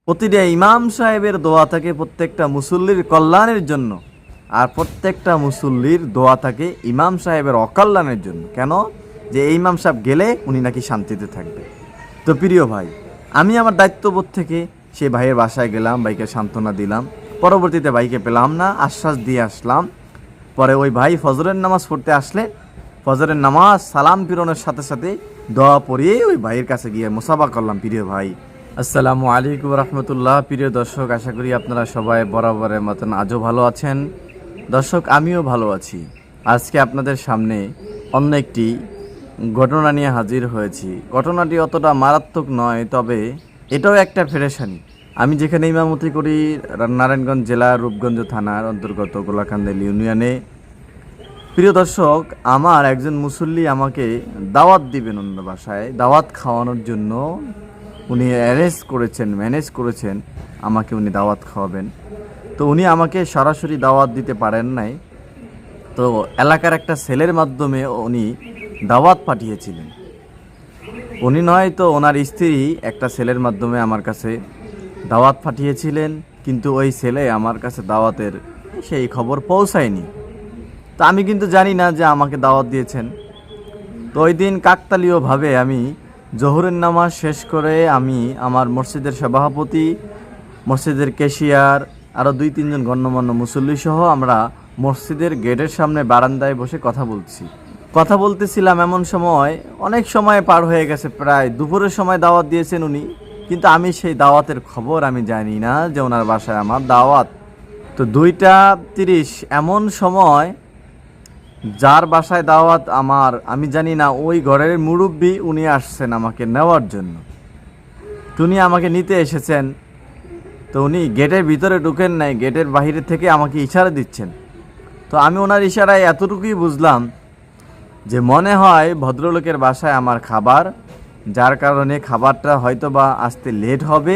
প্রতিটা ইমাম সাহেবের দোয়া থাকে প্রত্যেকটা মুসল্লির কল্যাণের জন্য, আর প্রত্যেকটা মুসল্লির দোয়া থাকে ইমাম সাহেবের অকল্যাণের জন্য। কেন? যে এই ইমাম সাহেব গেলে উনি নাকি শান্তিতে থাকবে। তো প্রিয় ভাই, আমি আমার দায়িত্ববোধ থেকে সেই ভাইয়ের বাসায় গেলাম, ভাইকে সান্ত্বনা দিলাম। পরবর্তীতে ভাইকে পেলাম না, আশ্বাস দিয়ে আসলাম। পরে ওই ভাই ফজরের নামাজ পড়তে আসলে ফজরের নামাজ সালাম ফিরানোর সাথে সাথে দোয়া পড়িয়ে ওই ভাইয়ের কাছে গিয়ে মুসাফা করলাম। প্রিয় ভাই, আসসালামু আলাইকুম রহমতুল্লাহ। প্রিয় দর্শক, আশা করি আপনারা সবাই বরাবরের মতন আজও ভালো আছেন। দর্শক, আমিও ভালো আছি। আজকে আপনাদের সামনে অন্য একটি ঘটনা নিয়ে হাজির হয়েছি। ঘটনাটি অতটা মারাত্মক নয়, তবে এটাও একটা পেরেশানি। আমি যেখানে ইমামতি করি নারায়ণগঞ্জ জেলার রূপগঞ্জ থানার অন্তর্গত গোলাকান্দেল ইউনিয়নে। প্রিয় দর্শক, আমার একজন মুসল্লি আমাকে দাওয়াত দিবেন, অন্য বাসায় দাওয়াত খাওয়ানোর জন্য উনি ম্যানেজ করেছেন আমাকে উনি দাওয়াত খাওয়াবেন। তো উনি আমাকে সরাসরি দাওয়াত দিতে পারেন নাই, তো এলাকার একটা ছেলের মাধ্যমে উনি দাওয়াত পাঠিয়েছিলেন। উনি নয় তো ওনার স্ত্রী একটা ছেলের মাধ্যমে আমার কাছে দাওয়াত পাঠিয়েছিলেন, কিন্তু ওই ছেলে আমার কাছে দাওয়াতের সেই খবর পৌঁছায়নি। তো আমি কিন্তু জানি না যে আমাকে দাওয়াত দিয়েছেন। তো ওই দিন কাকতালীয়ভাবে আমি জোহরের নামাজ শেষ করে আমি আমার মসজিদের সভাপতি, মসজিদের ক্যাশিয়ার, আরও 2-3 জন গণ্যমান্য মুসল্লি সহ আমরা মসজিদের গেটের সামনে বারান্দায় বসে কথা বলতেছিলাম। এমন সময় অনেক সময় পার হয়ে গেছে, প্রায় দুপুরের সময় দাওয়াত দিয়েছেন উনি, কিন্তু আমি সেই দাওয়াতের খবর আমি জানি না যে ওনার বাসায় আমার দাওয়াত। তো 2টা 30 এমন সময় যার বাসায় দাওয়াত আমি জানি না, ওই ঘরের মুরব্বি উনি আসছেন আমাকে নেওয়ার জন্য। উনি আমাকে নিতে এসেছেন। তো উনি গেটের ভিতরে ঢুকেন নাই, গেটের বাইরে থেকে আমাকে ইশারা দিচ্ছেন। তো আমি ওনার ইশারায় এতটুকুই বুঝলাম যে মনে হয় ভদ্রলোকের বাসায় আমার খাবার, যার কারণে খাবারটা হয়তো বা আসতে লেট হবে।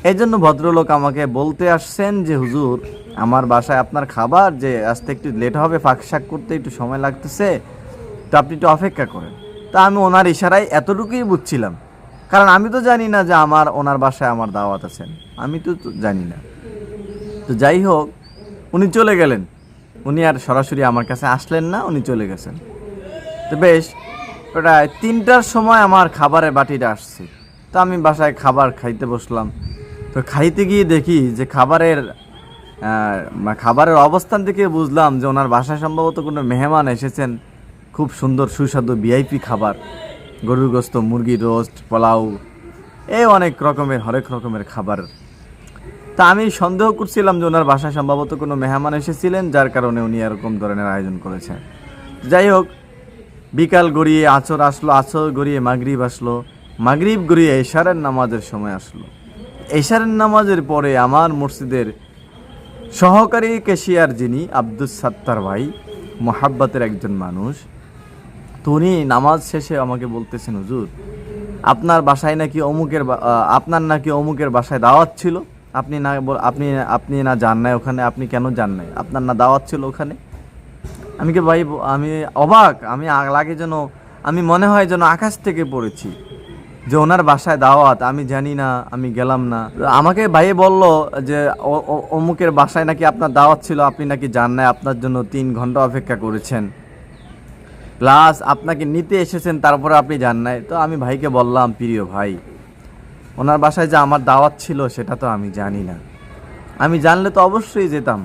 এই জন্য ভদ্রলোক আমাকে বলতে আসছেন যে হুজুর, আমার বাসায় আপনার খাবার যে আসতে একটু লেট হবে, ফাঁকশাক করতে একটু সময় লাগতেছে, তো আপনি একটু অপেক্ষা করেন। তা আমি ওনার ইশারায় এতটুকুই বুঝছিলাম, কারণ আমি তো জানি না যে ওনার বাসায় আমার দাওয়াত আছেন, আমি তো জানি না। তো যাই হোক, উনি চলে গেলেন। উনি আর সরাসরি আমার কাছে আসলেন না, উনি চলে গেছেন। তো বেশ প্রায় 3টার সময় আমার খাবারের বাটিটা আসছে। তো আমি বাসায় খাবার খাইতে বসলাম। তো খাইতে গিয়ে দেখি যে খাবারের অবস্থান থেকে বুঝলাম যে ওনার বাসায় সম্ভবত কোনো মেহমান এসেছেন। খুব সুন্দর সুস্বাদু ভিআইপি খাবার, গরুর গোস্ত, মুরগি রোস্ট, পোলাও, হরেক রকমের খাবার। তা আমি সন্দেহ করছিলাম যে ওনার বাসায় সম্ভবত কোনো মেহমান এসেছিলেন, যার কারণে উনি এরকম ধরনের আয়োজন করেছেন। যাই হোক, বিকাল গড়িয়ে আছর আসলো, আছর গড়িয়ে মাগরিব আসলো, মাগরিব গড়িয়ে এশারের নামাজের সময় আসলো। এশারের নামাজের পরে আমার মসজিদের সহকারী ক্যাশিয়ার, যিনি আব্দুস সাত্তার ভাই, মোহাব্বতের একজন মানুষ, তো উনি নামাজ শেষে আমাকে বলতেছেন, হুজুর, আপনার নাকি অমুকের বাসায় দাওয়াত ছিল, আপনি না যান নাই ওখানে, আপনি কেন যান নাই? আপনার না দাওয়াত ছিল ওখানে? ভাই, আমি অবাক। আমি মনে হয় যেন আকাশ থেকে পড়েছি যে ওনার বাসায় দাওয়াত, আমি জানি না, আমি গেলাম না। আমাকে ভাইয়ে বলল যে অমুকের বাসায় নাকি আপনার দাওয়াত ছিল, আপনি নাকি যান নাই, আপনার জন্য 3 ঘন্টা অপেক্ষা করেছেন, প্লাস আপনাকে নিতে এসেছেন, তারপরে আপনি যান নাই। তো আমি ভাইকে বললাম, প্রিয় ভাই, ওনার বাসায় যে আমার দাওয়াত ছিল সেটা তো আমি জানি না, আমি জানলে তো অবশ্যই যেতাম।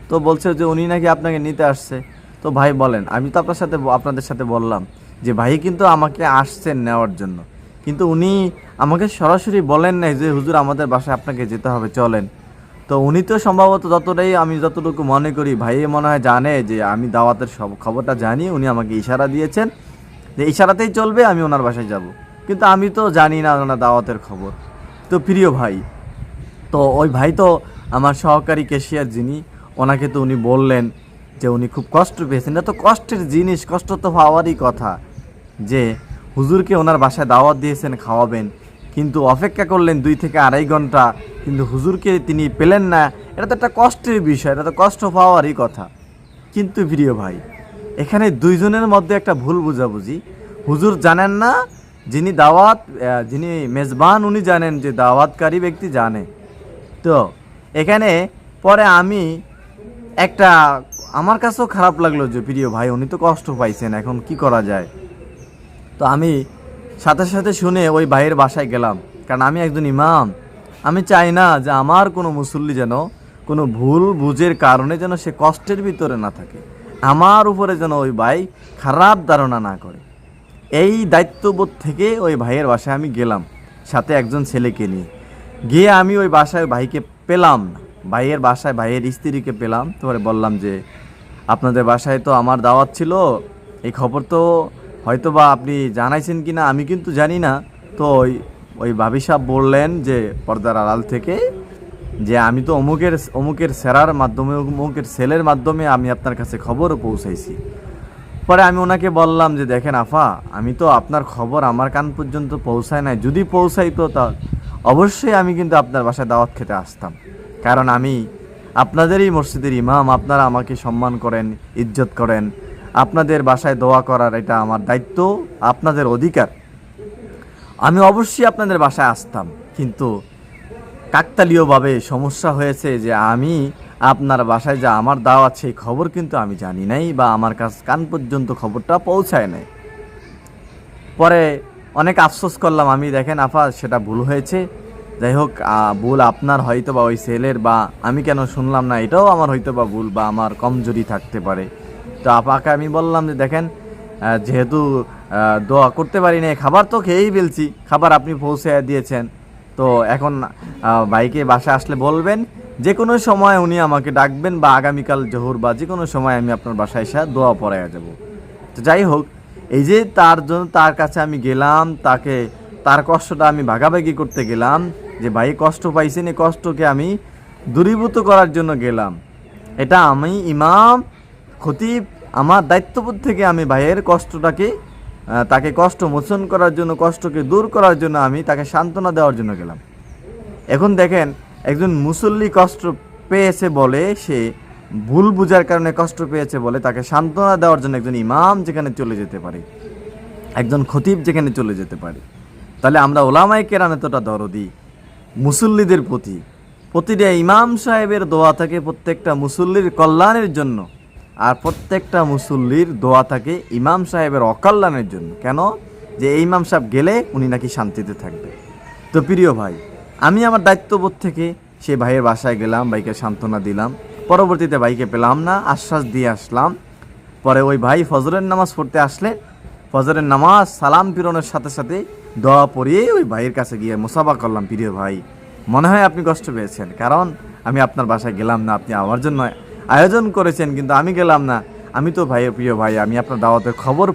তো বলছে যে উনি নাকি আপনাকে নিতে আসছে। তো ভাই বলেন, আমি তো আপনাদের সাথে বললাম যে ভাই কিন্তু আমাকে আসছেন নেওয়ার জন্য, কিন্তু উনি আমাকে সরাসরি বলেন নাই যে হুজুর, আমাদের বাসায় আপনাকে যেতে হবে, চলেন। তো উনি তো সম্ভবত আমি যতটুকু মনে করি, ভাই মনে হয় জানে যে আমি দাওয়াতের সব খবরটা জানি। উনি আমাকে ইশারা দিয়েছেন যে ইশারাতেই চলবে, আমি ওনার বাসায় যাব, কিন্তু আমি তো জানি না ওনার দাওয়াতের খবর। তো প্রিয় ভাই, তো ওই ভাই তো আমার সহকারী ক্যাশিয়ার যিনি, ওনাকে তো উনি বললেন যে উনি খুব কষ্ট পেয়েছেন। এটা তো কষ্টের জিনিস, কষ্ট তো পাওয়ারই কথা, যে হুজুরকে ওনার বাসায় দাওয়াত দিয়েছেন, খাওয়াবেন, কিন্তু অপেক্ষা করলেন 2 থেকে 2.5 ঘন্টা, কিন্তু হুজুরকে তিনি পেলেন না। এটা তো একটা কষ্টের বিষয়, এটা তো কষ্ট পাওয়ারই কথা। কিন্তু প্রিয় ভাই, এখানে 2 জনের মধ্যে একটা ভুল বোঝাবুঝি। হুজুর জানেন না যিনি মেজবান উনি জানেন, যে দাওয়াতকারী ব্যক্তি জানে। তো এখানে পরে আমি একটা, আমার কাছেও খারাপ লাগলো যে প্রিয় ভাই উনি তো কষ্ট পাইছেন, এখন কি করা যায়। তো আমি সাথে সাথে শুনে ওই ভাইয়ের বাসায় গেলাম, কারণ আমি একজন ইমাম। আমি চাই না যে আমার কোনো মুসল্লি যেন কোনো ভুল বুঝের কারণে যেন সে কষ্টের ভিতরে না থাকে, আমার উপরে যেন ওই ভাই খারাপ ধারণা না করে। এই দায়িত্ববোধ থেকে ওই ভাইয়ের বাসায় আমি গেলাম, সাথে একজন ছেলেকে নিয়ে গিয়ে আমি ওই বাসায় ভাইকে পেলাম না, ভাইয়ের বাসায় ভাইয়ের স্ত্রীকে পেলাম। তারপরে বললাম যে আপনাদের বাসায় তো আমার দাওয়াত ছিল, এই খবর তো হয়তো বা আপনি জানাইছেন কি না আমি কিন্তু জানি না। তো ওই ভাবি সাহেব বললেন যে পর্দার আড়াল থেকে, যে আমি তো অমুকের সেরার মাধ্যমে, অমুকের সেলের মাধ্যমে আমি আপনার কাছে খবরও পৌঁছাইছি। পরে আমি ওনাকে বললাম যে দেখেন আফা, আমি তো আপনার খবর আমার কান পর্যন্ত পৌঁছায় নাই, যদি পৌঁছাইতো তা অবশ্যই আমি কিন্তু আপনার বাসায় দাওয়াত খেতে আসতাম, কারণ আমি আপনাদেরই মসজিদের ইমাম, আপনারা আমাকে সম্মান করেন, ইজ্জত করেন, আপনাদের বাসায় দোয়া করার এটা আমার দায়িত্ব, আপনাদের অধিকার, আমি অবশ্যই আপনাদের বাসায় আসতাম। কিন্তু কাকতালীয়ভাবে সমস্যা হয়েছে যে আমি আপনার বাসায় যা আমার দাওয়াত সেই খবর কিন্তু আমি জানি নাই, বা আমার কান পর্যন্ত খবরটা পৌঁছায় নাই। পরে অনেক আফসোস করলাম আমি, দেখেন আফা সেটা ভুল হয়েছে, যাই হোক ভুল আপনার হয়তো বা ওই সেলের, বা আমি কেন শুনলাম না এটাও আমার হয়তো বা ভুল, বা আমার কমজোরি থাকতে পারে। তো আপাকে আমি বললাম যে দেখেন, যেহেতু দোয়া করতে পারি না, খাবার তো খেয়েই ফেলছি, খাবার আপনি পৌঁছে দিয়েছেন, তো এখন ভাইকে বাসায় আসলে বলবেন, যে কোনো সময় উনি আমাকে ডাকবেন, বা আগামীকাল জোহর বা যে কোনো সময় আমি আপনার বাসায় এসে দোয়া পড়াইয়া যাব। তো যাই হোক, এই যে তার কাছে আমি গেলাম, তার কষ্টটা আমি ভাগাভাগি করতে গেলাম, যে ভাই কষ্ট পাইছেন, এই কষ্টকে আমি দূরীভূত করার জন্য গেলাম। এটা আমি ইমাম খতিব, আমার দায়িত্ববোধ থেকে আমি ভাইয়ের কষ্টটাকে, তাকে কষ্ট মোচন করার জন্য, কষ্টকে দূর করার জন্য আমি তাকে সান্ত্বনা দেওয়ার জন্য গেলাম। এখন দেখেন, একজন মুসল্লি কষ্ট পেয়েছে বলে, সে ভুল বুঝার কারণে কষ্ট পেয়েছে বলে তাকে সান্ত্বনা দেওয়ার জন্য একজন ইমাম যেখানে চলে যেতে পারে, একজন খতিব যেখানে চলে যেতে পারে, তাহলে আমরা ওলামায়ে কেরাম এতটা দরদি মুসল্লিদের প্রতি, প্রতিটা ইমাম সাহেবের দোয়া থাকে প্রত্যেকটা মুসল্লির কল্যাণের জন্য, আর প্রত্যেকটা মুসল্লির দোয়া থাকে ইমাম সাহেবের অকল্যাণের জন্য। কেন? যে এই ইমাম সাহেব গেলে উনি নাকি শান্তিতে থাকবে। তো প্রিয় ভাই, আমি আমার দায়িত্ববোধ থেকে সেই ভাইয়ের বাসায় গেলাম, ভাইকে সান্ত্বনা দিলাম, পরবর্তীতে ভাইকে পেলাম না, আশ্বাস দিয়ে আসলাম। পরে ওই ভাই ফজরের নামাজ পড়তে আসলে, ফজরের নামাজ সালাম ফিরানোর সাথে সাথে দোয়া পড়িয়ে ওই ভাইয়ের কাছে গিয়ে মুসাফা করলাম, প্রিয় ভাই মনে হয় আপনি কষ্ট পেয়েছেন, কারণ আমি আপনার বাসায় গেলাম না, আপনি আমার জন্য আয়োজন করেছেন কিন্তু আমি গেলাম না। আমি তো ভাইয়ের প্রিয় ভাই, আমি আপনার দাওয়াতের খবর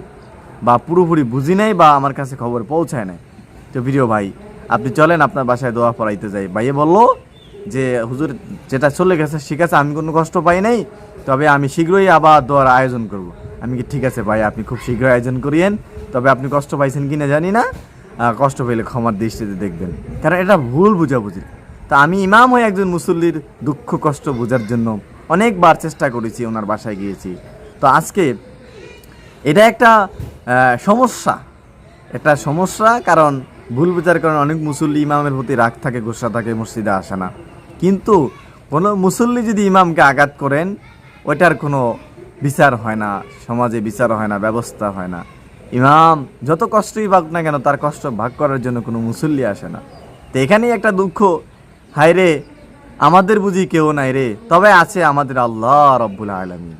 বা পুরোপুরি বুঝি নাই, বা আমার কাছে খবর পৌঁছায় নাই। তো প্রিয় ভাই, আপনি চলেন আপনার বাসায় দোয়া পড়াইতে যাই। ভাইয়ে বলল যে হুজুর, যেটা চলে গেছে ঠিক আছে, আমি কোনো কষ্ট পাই নাই, তবে আমি শীঘ্রই আবার দোয়ার আয়োজন করব। আমি কি ঠিক আছে ভাই, আপনি খুব শীঘ্রই আয়োজন করিয়েন, তবে আপনি কষ্ট পাইছেন কিনা জানি না, কষ্ট পেলে ক্ষমার দৃষ্টিতে দেখবেন, কারণ এটা ভুল বুঝাবুঝি। তা আমি ইমাম হয়ে একজন মুসল্লির দুঃখ কষ্ট বোঝার জন্য অনেকবার চেষ্টা করেছি, ওনার বাসায় গিয়েছি। তো আজকে এটা একটা সমস্যা, কারণ ভুল বোঝার কারণে অনেক মুসল্লি ইমামের প্রতি রাগ থাকে, গোসা থাকে, মসজিদে আসে না। কিন্তু কোনো মুসল্লি যদি ইমামকে আঘাত করেন, ওইটার কোনো বিচার হয় না, সমাজে বিচার হয় না, ব্যবস্থা হয় না। ইমাম যত কষ্টই পাক না কেন, তার কষ্ট ভাগ করার জন্য কোনো মুসল্লি আসে না। তো এখানেই একটা দুঃখ, হায় রে আমাদের বুঝি কেউ নাই রে, তবে আছে আমাদের আল্লাহ রব্বুল আলামিন।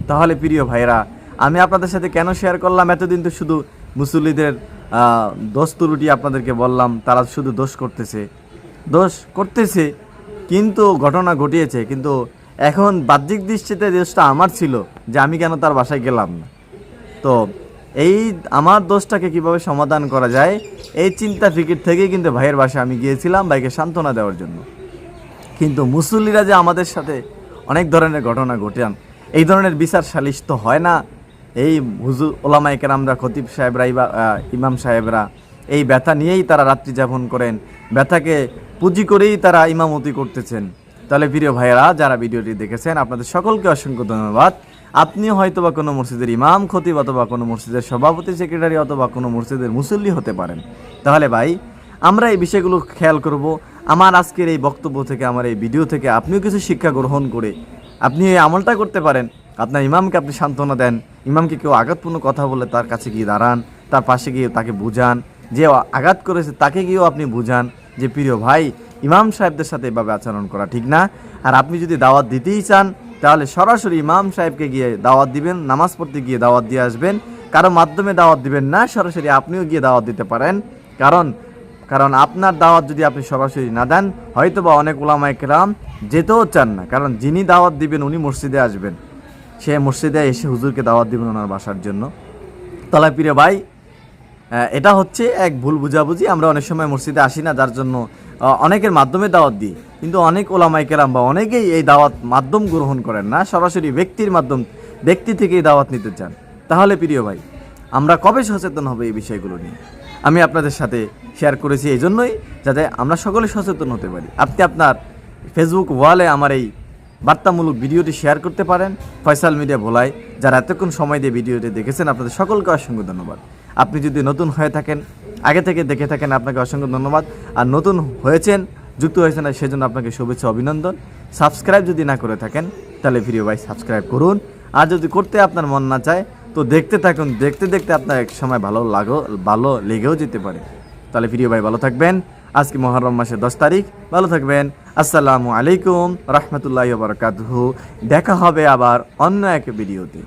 তাহলে প্রিয় ভাইরা, আমি আপনাদের সাথে কেন শেয়ার করলাম, এতদিন তো শুধু মুসল্লিদের দোষ ত্রুটি আপনাদেরকে বললাম, তারা শুধু দোষ করতেছে, কিন্তু ঘটনা ঘটিয়েছে, কিন্তু এখন বাহ্যিক দৃষ্টিতে দোষটা আমার ছিল, যে আমি কেন তার বাসায় গেলাম না। তো এই আমার দোষটাকে কিভাবে সমাধান করা যায়, এই চিন্তা ফিকির থেকেই কিন্তু ভাইয়ের বাসায় আমি গিয়েছিলাম ভাইকে সান্ত্বনা দেওয়ার জন্য। কিন্তু মুসল্লিরা যে আমাদের সাথে অনেক ধরনের ঘটনা ঘটান, এই ধরনের বিচার সালিশ তো হয় না। এই হুজুর ওলামায়ে কেরামরা, খতিব সাহেবরা, ইমাম সাহেবরা এই ব্যথা নিয়েই তারা রাত্রি যাপন করেন, ব্যথাকে পুঁজি করেই তারা ইমামতি করতেছেন। তাহলে প্রিয় ভাইয়েরা, যারা ভিডিওটি দেখেছেন আপনাদের সকলকে অসংখ্য ধন্যবাদ। আপনি হয়তো বা কোনো মসজিদের ইমাম খতিব অথবা কোনো মসজিদের সভাপতি সেক্রেটারি অথবা কোনো মসজিদের মুসল্লি হতে পারেন। তাহলে ভাই আমরা এই বিষয়গুলো খেয়াল করব। আমার আজকের এই বক্তব্য থেকে, আমার এই ভিডিও থেকে আপনিও কিছু শিক্ষা গ্রহণ করে আপনি এই আমলটা করতে পারেন। আপনার ইমামকে আপনি সান্ত্বনা দেন, ইমামকে কেউ আঘাতপূর্ণ কথা বলে তার কাছে গিয়ে দাঁড়ান, তার পাশে গিয়ে তাকে বুঝান, যে আঘাত করেছে তাকে গিয়েও আপনি বুঝান যে প্রিয় ভাই, ইমাম সাহেবদের সাথে এভাবে আচরণ করা ঠিক না। আর আপনি যদি দাওয়াত দিতেই চান তাহলে সরাসরি ইমাম সাহেবকে গিয়ে দাওয়াত দিবেন, নামাজ পড়তে গিয়ে দাওয়াত দিয়ে আসবেন, কারো মাধ্যমে দাওয়াত দিবেন না, সরাসরি আপনিও গিয়ে দাওয়াত দিতে পারেন। কারণ আপনার দাওয়াত যদি আপনি সরাসরি না দেন, হয়তো বা অনেক উলামায়ে কেরাম যেতেও চান না, কারণ যিনি দাওয়াত দিবেন উনি মসজিদে আসবেন, সে মসজিদে এসে হুজুরকে দাওয়াত দিবেন ওনার বাসার জন্য। তাহলে প্রিয় ভাই, এটা হচ্ছে এক ভুল বুঝাবুঝি। আমরা অনেক সময় মসজিদে আসি না, যার জন্য অনেকের মাধ্যমে দাওয়াত দিই, কিন্তু অনেক ওলামায়ে কেরাম বা অনেকেই এই দাওয়াত মাধ্যম গ্রহণ করেন না, সরাসরি ব্যক্তি থেকেই দাওয়াত নিতে চান। তাহলে প্রিয় ভাই, আমরা কবে সচেতন হবে এই বিষয়গুলো নিয়ে? আমি আপনাদের সাথে শেয়ার করেছি এই জন্যই, যাতে আমরা সকলে সচেতন হতে পারি। আপনি আপনার ফেসবুক ওয়ালে আমার এই বার্তামূলক ভিডিওটি শেয়ার করতে পারেন। ফয়সাল মিডিয়া ভোলায় যারা এতক্ষণ সময় দিয়ে ভিডিওটি দেখেছেন, আপনাদের সকলকে অসংখ্য ধন্যবাদ। আপনি যদি নতুন হয়ে থাকেন, আগে থেকে দেখে থাকেন, আপনাকে অসংখ্য ধন্যবাদ। আর নতুন হয়েছেন, যুক্ত হয়েছেন না, সেজন্য আপনাকে শুভেচ্ছা, অভিনন্দন। সাবস্ক্রাইব যদি না করে থাকেন তাহলে প্রিয় ভাই সাবস্ক্রাইব করুন। আর যদি করতে আপনার মন না চায় তো দেখতে থাকুন, দেখতে দেখতে আপনার এক সময় ভালো লেগেও যেতে পারে। তাহলে প্রিয় ভাই ভালো থাকবেন। আজকে মুহররম মাসের 10 তারিখ, ভালো থাকবেন। আসসালামু আলাইকুম রহমতুল্লাহি ওয়া বারাকাতুহু। দেখা হবে আবার অন্য এক ভিডিওতে।